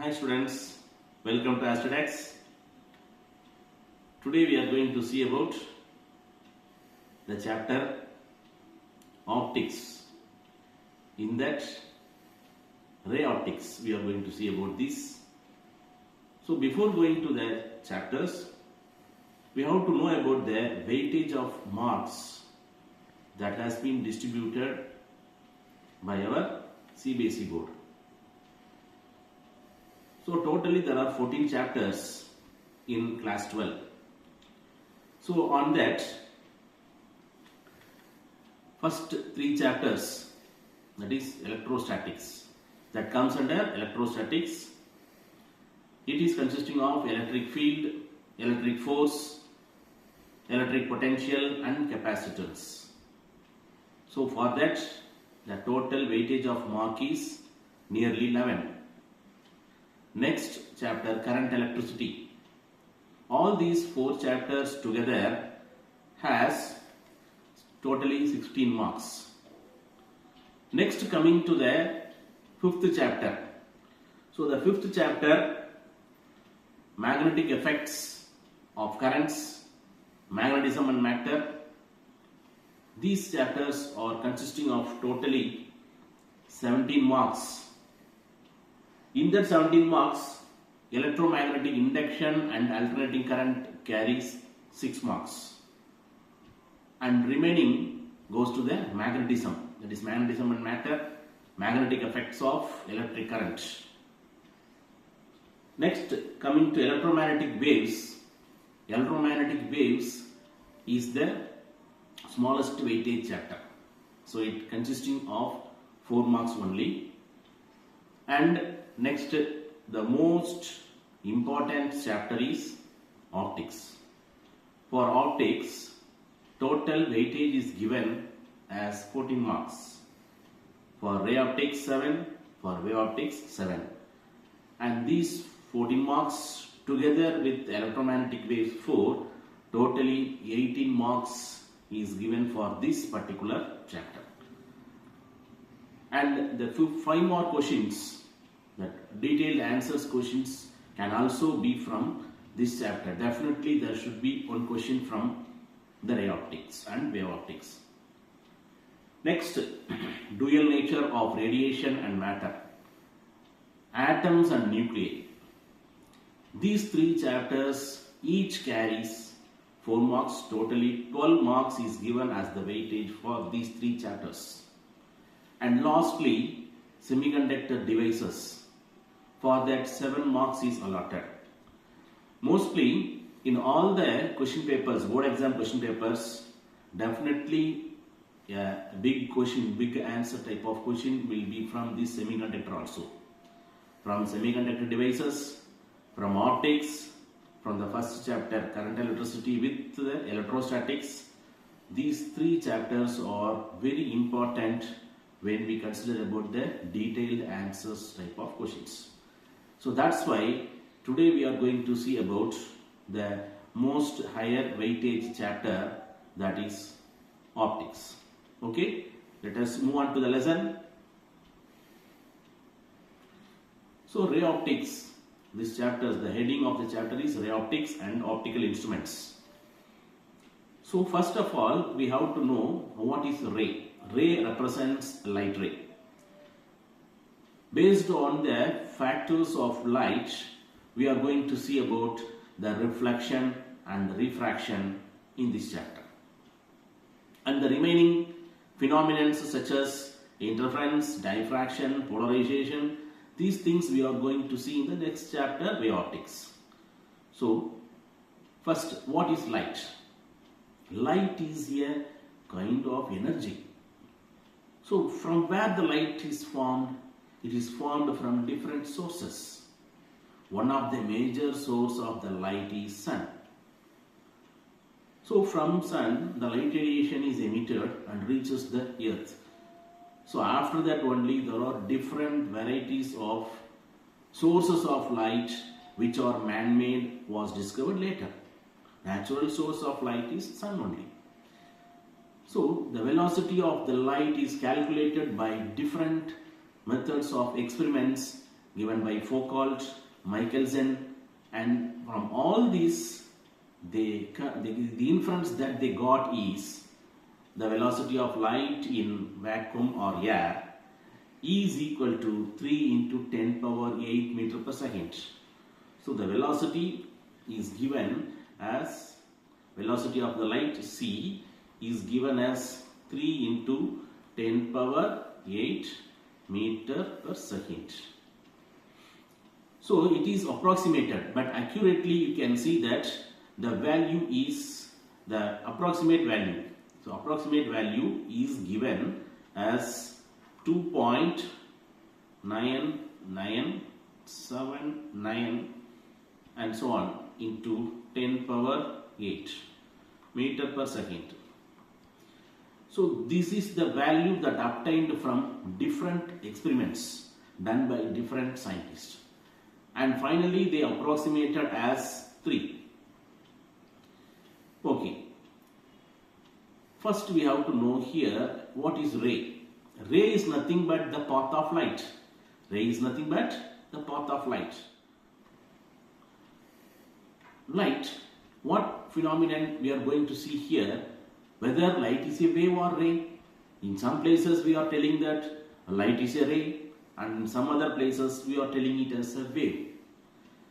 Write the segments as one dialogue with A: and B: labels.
A: Hi students, welcome to AstraDex. Today we are going to see about the chapter Optics. In that Ray Optics we are going to see about this. So before going to the chapters, we have to know about the weightage of marks that has been distributed by our CBSE board. So totally there are 14 chapters in class 12. So on that, first 3 chapters, that is electrostatics, that comes under electrostatics. It is consisting of electric field, electric force, electric potential and capacitance. So for that, the total weightage of mark is nearly 11. Next chapter, current electricity. All these 4 chapters together has totally 16 marks. Next, coming to the 5th chapter. So the 5th chapter, magnetic effects of currents, magnetism and matter. These chapters are consisting of totally 17 marks. In that 17 marks, electromagnetic induction and alternating current carries 6 marks. And remaining goes to the magnetism, that is magnetism and matter, magnetic effects of electric current. Next, coming to electromagnetic waves. Electromagnetic waves is the smallest weightage chapter. So it consisting of 4 marks only. And next, the most important chapter is optics. For optics, total weightage is given as 14 marks. For ray optics 7, for wave optics 7. And these 14 marks together with electromagnetic waves 4, totally 18 marks is given for this particular chapter. And the 5 more questions, that detailed answers questions, can also be from this chapter. Definitely there should be one question from the ray optics and wave optics. Next, dual nature of radiation and matter, atoms and nuclei. These 3 chapters each carries 4 marks. Totally 12 marks is given as the weightage for these 3 chapters. And lastly, semiconductor devices. For that 7 marks is allotted. Mostly in all the question papers, board exam question papers, definitely a big question, big answer type of question will be from this semiconductor also. From semiconductor devices, from optics, from the first chapter current electricity with the electrostatics. These 3 chapters are very important when we consider about the detailed answers type of questions. So that's why today we are going to see about the most higher weightage chapter, that is optics. Okay, let us move on to the lesson. So ray optics, this chapter, the heading of the chapter is ray optics and optical instruments. So first of all, we have to know what is ray. Ray represents light ray. Based on the factors of light, we are going to see about the reflection and refraction in this chapter. And the remaining phenomena such as interference, diffraction, polarization, these things we are going to see in the next chapter, ray optics. So, first, what is light? Light is a kind of energy. So, from where the light is formed? It is formed from different sources. One of the major source of the light is sun. So from sun, the light radiation is emitted and reaches the earth. So after that only there are different varieties of sources of light which are man-made was discovered later. Natural source of light is sun only. So the velocity of the light is calculated by different methods of experiments given by Foucault, Michelson, and from all these, the inference that they got is the velocity of light in vacuum or air is equal to 3 into 10 power 8 meter per second. So the velocity is given as, velocity of the light c is given as 3 into 10 power 8 meter per second. So it is approximated, but accurately you can see that the value is the approximate value. So approximate value is given as 2.9979 and so on into 10 power 8 meter per second. So this is the value that obtained from different experiments done by different scientists, and finally they approximated as 3. Okay, first we have to know here what is ray. Ray is nothing but the path of light. Ray is nothing but the path of light. Light, what phenomenon we are going to see here, whether light is a wave or ray. In some places we are telling that light is a ray, and in some other places we are telling it as a wave.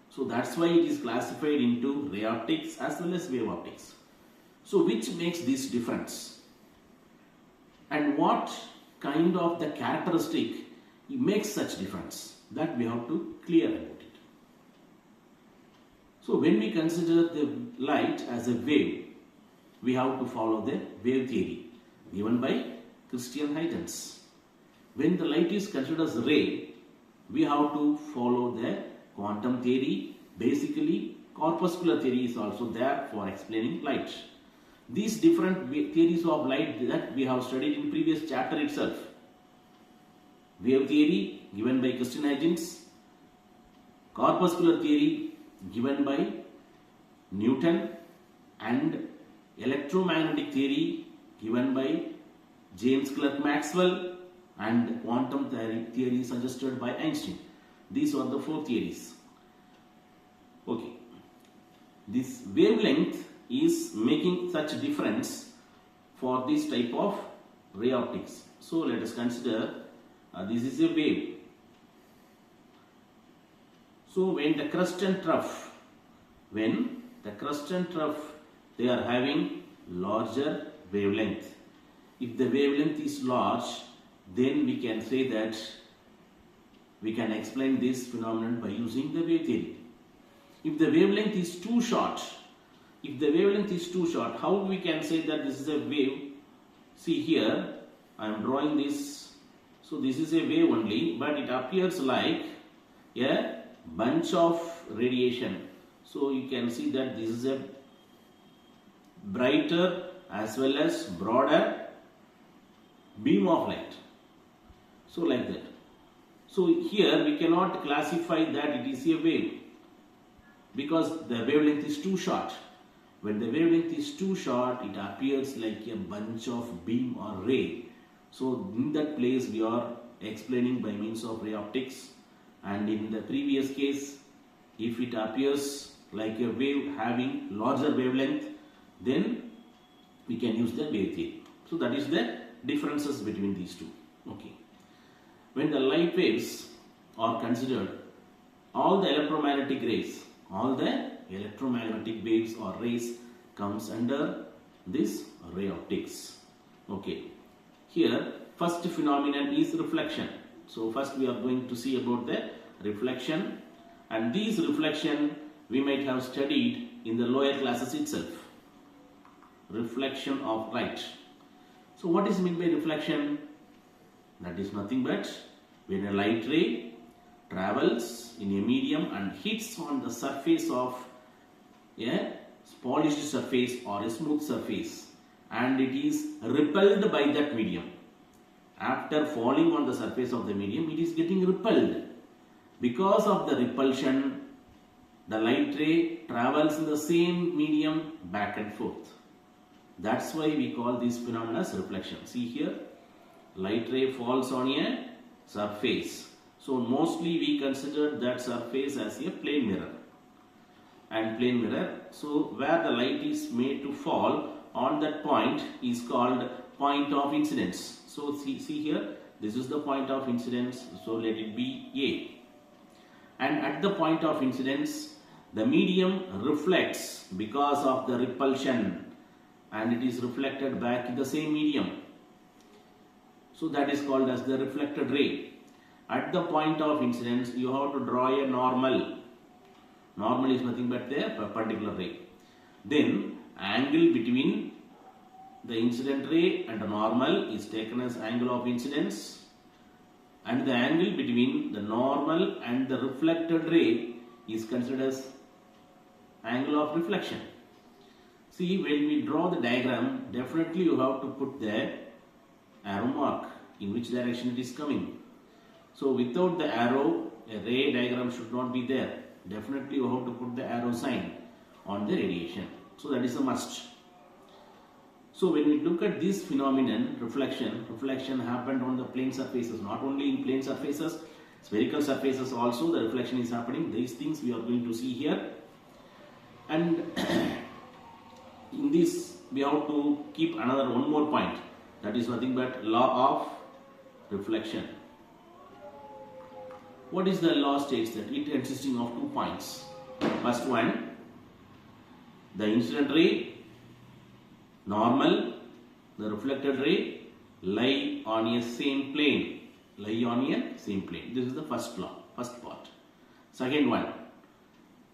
A: So that's why it is classified into ray optics as well as wave optics. So which makes this difference? And what kind of the characteristic makes such difference? That we have to clear about it. So when we consider the light as a wave, we have to follow the wave theory given by Christian Huygens. When the light is considered as ray, we have to follow the quantum theory. Basically, corpuscular theory is also there for explaining light. These different theories of light that we have studied in previous chapter itself. Wave theory given by Christian Huygens, corpuscular theory given by Newton, and electromagnetic theory given by James Clerk Maxwell, and quantum theory suggested by Einstein. These are the 4 theories. Okay, this wavelength is making such difference for this type of ray optics. So let us consider this is a wave. So when the crust and trough, they are having larger wavelength. If the wavelength is large, then we can say that we can explain this phenomenon by using the wave theory. If the wavelength is too short, how we can say that this is a wave? See here, I am drawing this. So this is a wave only, but it appears like a bunch of radiation. So you can see that this is a brighter as well as broader beam of light. So like that. So here we cannot classify that it is a wave because the wavelength is too short. When the wavelength is too short, it appears like a bunch of beam or ray. So in that place we are explaining by means of ray optics, and in the previous case, if it appears like a wave having larger wavelength, then we can use the wave theory. So that is the differences between these two. Okay. When the light waves are considered, all the electromagnetic waves or rays comes under this ray optics. Okay. Here, first phenomenon is reflection. So first we are going to see about the reflection, and these reflection we might have studied in the lower classes itself. Reflection of light. So what is meant by reflection? That is nothing but when a light ray travels in a medium and hits on the surface of a polished surface or a smooth surface, and it is repelled by that medium. After falling on the surface of the medium, it is getting repelled. Because of the repulsion, the light ray travels in the same medium back and forth. That's why we call this phenomenon as reflection. See here, light ray falls on a surface So mostly we consider that surface as a plane mirror. And plane mirror, so where the light is made to fall on that point is called point of incidence. So see here, this is the point of incidence, so let it be A. And at the point of incidence, the medium reflects because of the repulsion, and it is reflected back in the same medium. So that is called as the reflected ray. At the point of incidence, you have to draw a normal. Normal is nothing but the perpendicular ray. Then angle between the incident ray and the normal is taken as angle of incidence, and the angle between the normal and the reflected ray is considered as angle of reflection. See, when we draw the diagram, definitely you have to put the arrow mark in which direction it is coming. So without the arrow, a ray diagram should not be there. Definitely you have to put the arrow sign on the radiation. So that is a must. So when we look at this phenomenon, reflection happened on the plane surfaces. Not only in plane surfaces, spherical surfaces also the reflection is happening. These things we are going to see here. And in this we have to keep one more point. That is nothing but law of reflection. What is the law states that it consisting of 2 points. First one, the incident ray, normal, the reflected ray lie on a same plane. Lie on a same plane. This is the first law, first part. Second one,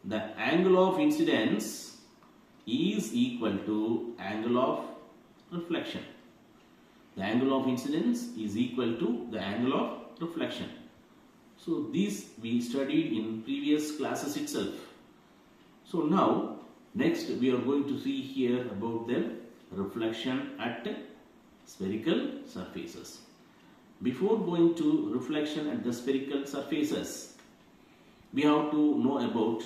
A: the angle of incidence is equal to angle of reflection. The angle of incidence is equal to the angle of reflection. So this we studied in previous classes itself. So now next we are going to see here about the reflection at spherical surfaces. Before going to reflection at the spherical surfaces, we have to know about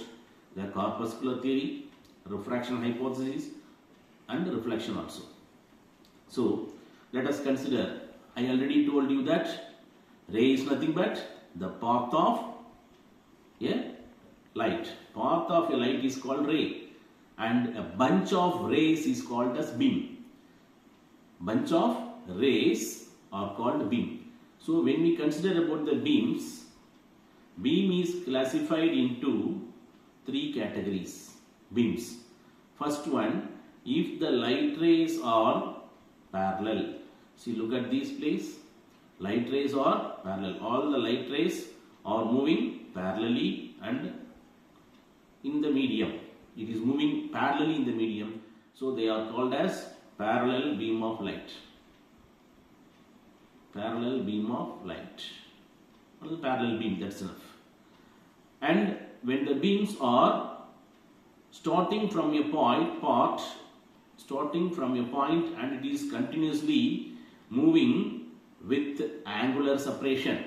A: the corpuscular theory, refraction hypothesis and reflection also. So let us consider, I already told you that ray is nothing but the path of a light. Path of a light is called ray, and a bunch of rays is called as beam. Bunch of rays are called beam. So when we consider about the beams, beam is classified into 3 categories. Beams. First one, if the light rays are parallel. See, look at this place. Light rays are parallel. All the light rays are moving parallelly and in the medium. It is moving parallelly in the medium. So they are called as parallel beam of light. Parallel beam of light. Well, parallel beam, that's enough. And when the beams are starting from a point and it is continuously moving with angular separation,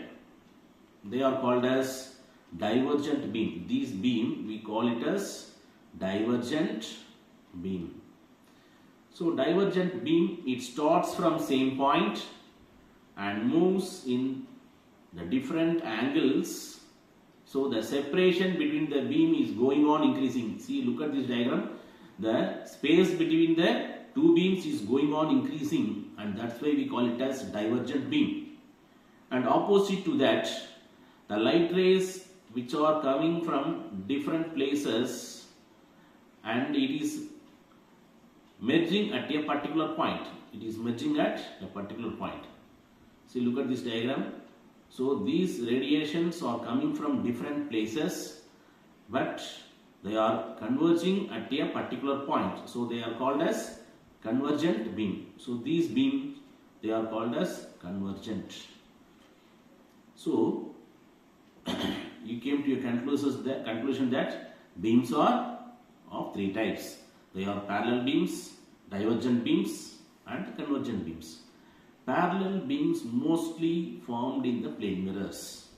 A: they are called as divergent beam. These beam we call it as divergent beam. So divergent beam, it starts from same point and moves in the different angles. So the separation between the beam is going on increasing. See, look at this diagram. The space between the 2 beams is going on increasing, and that's why we call it as divergent beam. And opposite to that, the light rays which are coming from different places and it is merging at a particular point. It is merging at a particular point. See, look at this diagram. So these radiations are coming from different places, but they are converging at a particular point. So they are called as convergent beam. So these beams, they are called as convergent. So you came to a conclusion that beams are of 3 types. They are parallel beams, divergent beams and convergent beams. Parallel beams mostly formed in the plane mirrors.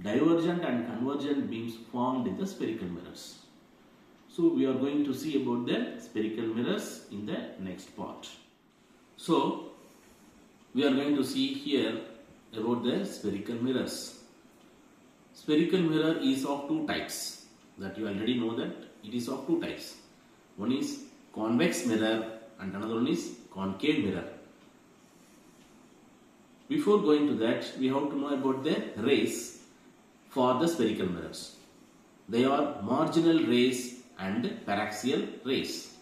A: Divergent and convergent beams formed in the spherical mirrors. So we are going to see about the spherical mirrors in the next part. So we are going to see here about the spherical mirrors. Spherical mirror is of two types, that you already know that it is of two types. One is convex mirror and another one is concave mirror. Before going to that, we have to know about the rays for the spherical mirrors. They are marginal rays and paraxial rays.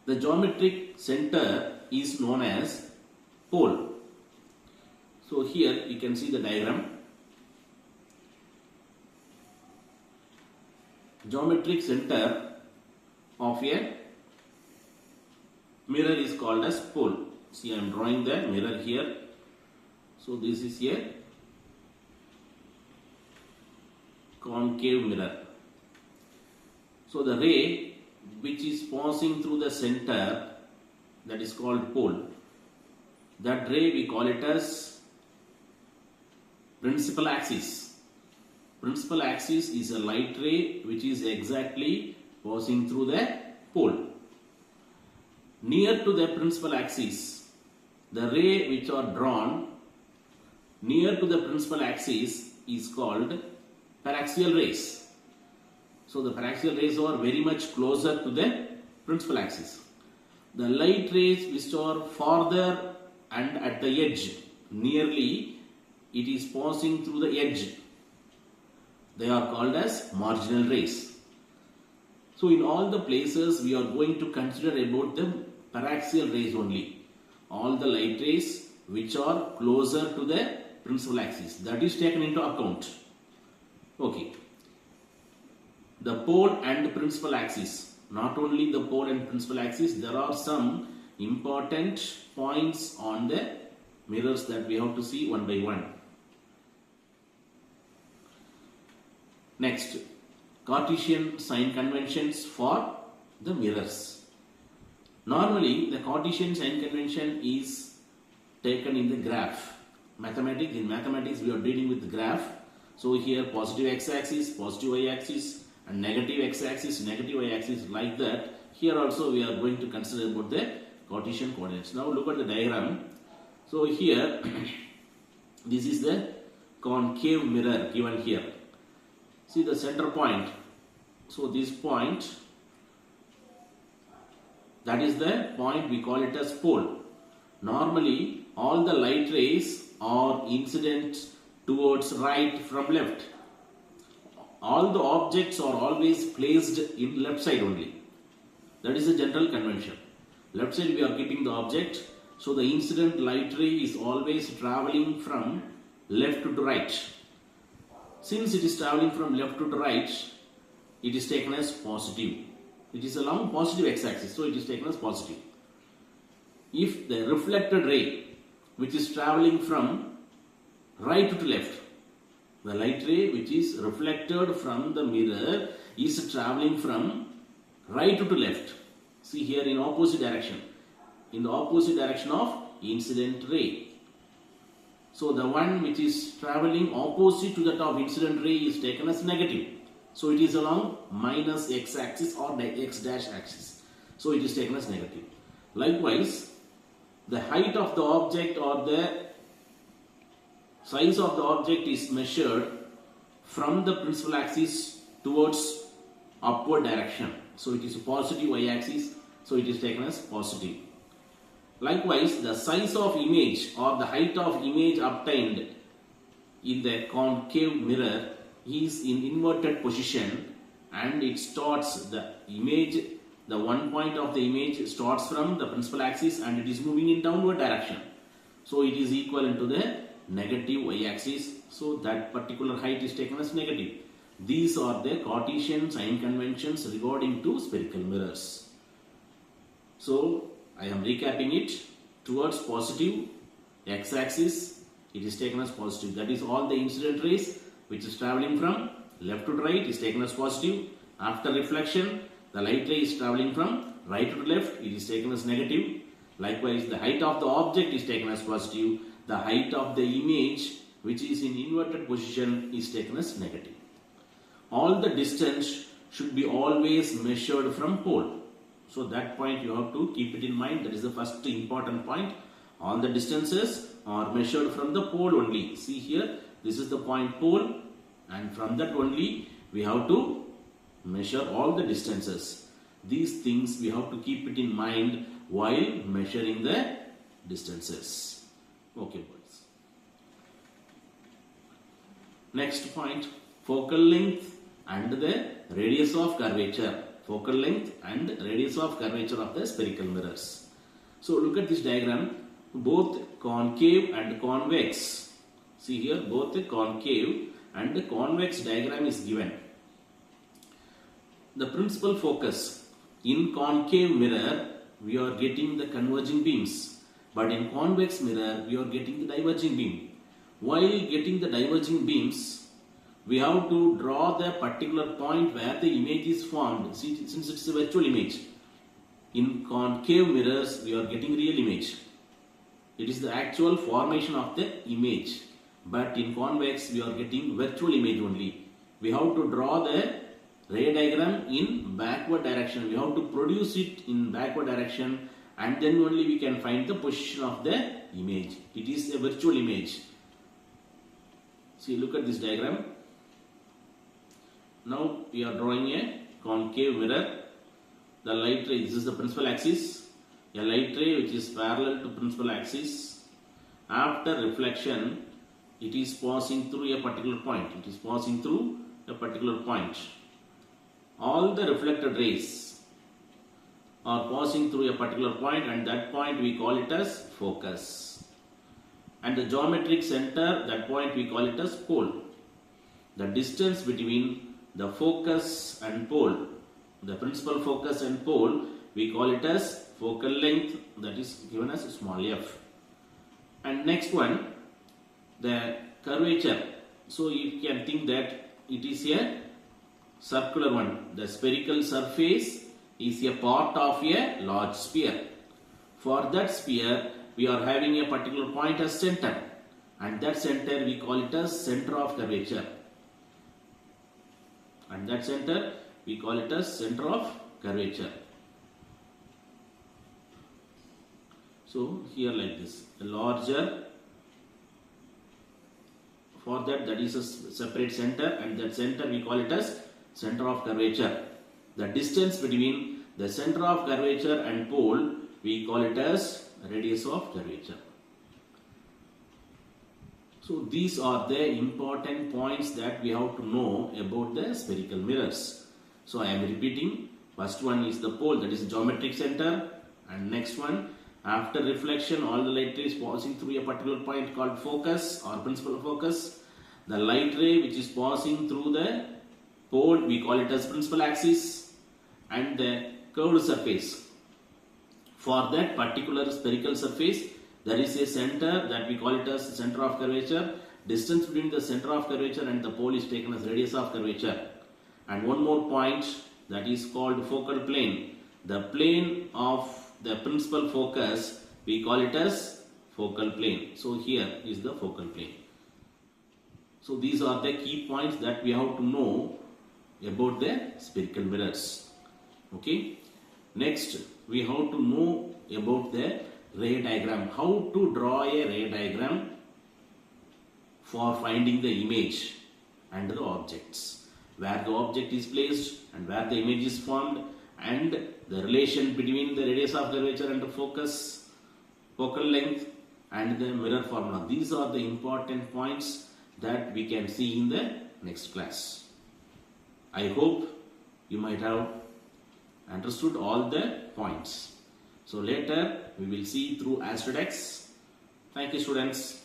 A: The geometric center is known as pole. So here you can see the diagram. Geometric center of a mirror is called as pole. See, I am drawing the mirror here. So this is a concave mirror. So the ray which is passing through the center, that is called pole. That ray we call it as principal axis. Principal axis is a light ray which is exactly passing through the pole. Near to the principal axis, the ray which are drawn near to the principal axis is called paraxial rays. So the paraxial rays are very much closer to the principal axis. The light rays which are farther and at the edge, nearly it is passing through the edge, they are called as marginal rays. So in all the places we are going to consider about the paraxial rays only. All the light rays which are closer to the principal axis, that is taken into account. Okay. The pole and principal axis. Not only the pole and principal axis, there are some important points on the mirrors that we have to see one by one. Next, Cartesian sign conventions for the mirrors. Normally, the Cartesian sign convention is taken in the graph. In mathematics, we are dealing with the graph. So here, positive x-axis, positive y-axis, and negative x-axis, negative y-axis, like that. Here also we are going to consider about the Cartesian coordinates. Now look at the diagram. So here, this is the concave mirror given here. See the center point. So this point, that is the point we call it as pole. Normally, all the light rays are incident towards right from left. All the objects are always placed in left side only. That is the general convention. Left side we are keeping the object. So the incident light ray is always traveling from left to right. Since it is traveling from left to right, it is taken as positive. It is along positive x-axis, so it is taken as positive. If the reflected ray, which is traveling from right to left, the light ray which is reflected from the mirror is traveling from right to left. See here in opposite direction. In the opposite direction of incident ray. So the one which is traveling opposite to that of incident ray is taken as negative. So it is along minus x-axis or the x-dash axis. So it is taken as negative. Likewise, the height of the object or the size of the object is measured from the principal axis towards upward direction. So it is a positive y-axis. So it is taken as positive. Likewise, the size of image or the height of image obtained in the concave mirror is in inverted position, and it starts the image, the one point of the image starts from the principal axis and it is moving in downward direction. So it is equivalent to the negative y-axis. So that particular height is taken as negative. These are the Cartesian sign conventions regarding to spherical mirrors. So I am recapping it. Towards positive x-axis, it is taken as positive. That is all the incident rays which is traveling from left to right is taken as positive. After reflection, the light ray is traveling from right to left, it is taken as negative. Likewise, the height of the object is taken as positive. The height of the image which is in inverted position is taken as negative. All the distance should be always measured from pole. So that point you have to keep it in mind. That is the first important point. All the distances are measured from the pole only. See here, this is the point pole. and from that only we have to measure all the distances. These things we have to keep it in mind while measuring the distances. Okay, boys. Next point, focal length and the radius of curvature. Focal length and radius of curvature of the spherical mirrors. So look at this diagram, both concave and convex. See here, both the concave and the convex diagram is given. The principal focus, in concave mirror we are getting the converging beams, but in convex mirror we are getting the diverging beam. While getting the diverging beams, we have to draw the particular point where the image is formed. See, since it's a virtual image, in concave mirrors we are getting real image. It is the actual formation of the image, but in convex we are getting virtual image only. We have to draw the ray diagram in backward direction. We have to produce it in backward direction, and then only we can find the position of the image. It is a virtual image. See, look at this diagram. Now we are drawing a concave mirror. The light ray, this is the principal axis. A light ray which is parallel to principal axis. After reflection, it is passing through a particular point. It is passing through a particular point. All the reflected rays are passing through a particular point, and that point we call it as focus. And the geometric center, that point we call it as pole. The distance between the focus and pole, the principal focus and pole, we call it as focal length, that is given as small f. And next one, the curvature. So you can think that it is a circular one. The spherical surface is a part of a large sphere. For that sphere, we are having a particular point as center, and that center we call it as center of curvature. And that center we call it as center of curvature. So here like this, a larger, for that is a separate center, and that center we call it as center of curvature. The distance between the center of curvature and pole we call it as radius of curvature. So these are the important points that we have to know about the spherical mirrors. So I am repeating. First one is the pole, that is geometric center, and next one, after reflection all the light rays passing through a particular point called focus or principal focus. The light ray which is passing through the pole we call it as principal axis, and the curved surface. For that particular spherical surface, there is a center that we call it as center of curvature. Distance between the center of curvature and the pole is taken as radius of curvature. And one more point, that is called focal plane. The plane of the principal focus we call it as focal plane. So here is the focal plane. So these are the key points that we have to know about the spherical mirrors. Okay. Next, we have to know about the ray diagram. How to draw a ray diagram for finding the image and the objects. Where the object is placed and where the image is formed, and the relation between the radius of curvature and the focus, focal length, and the mirror formula. These are the important points that we can see in the next class. I hope you might have understood all the points. So later we will see through AstraDex. Thank you, students.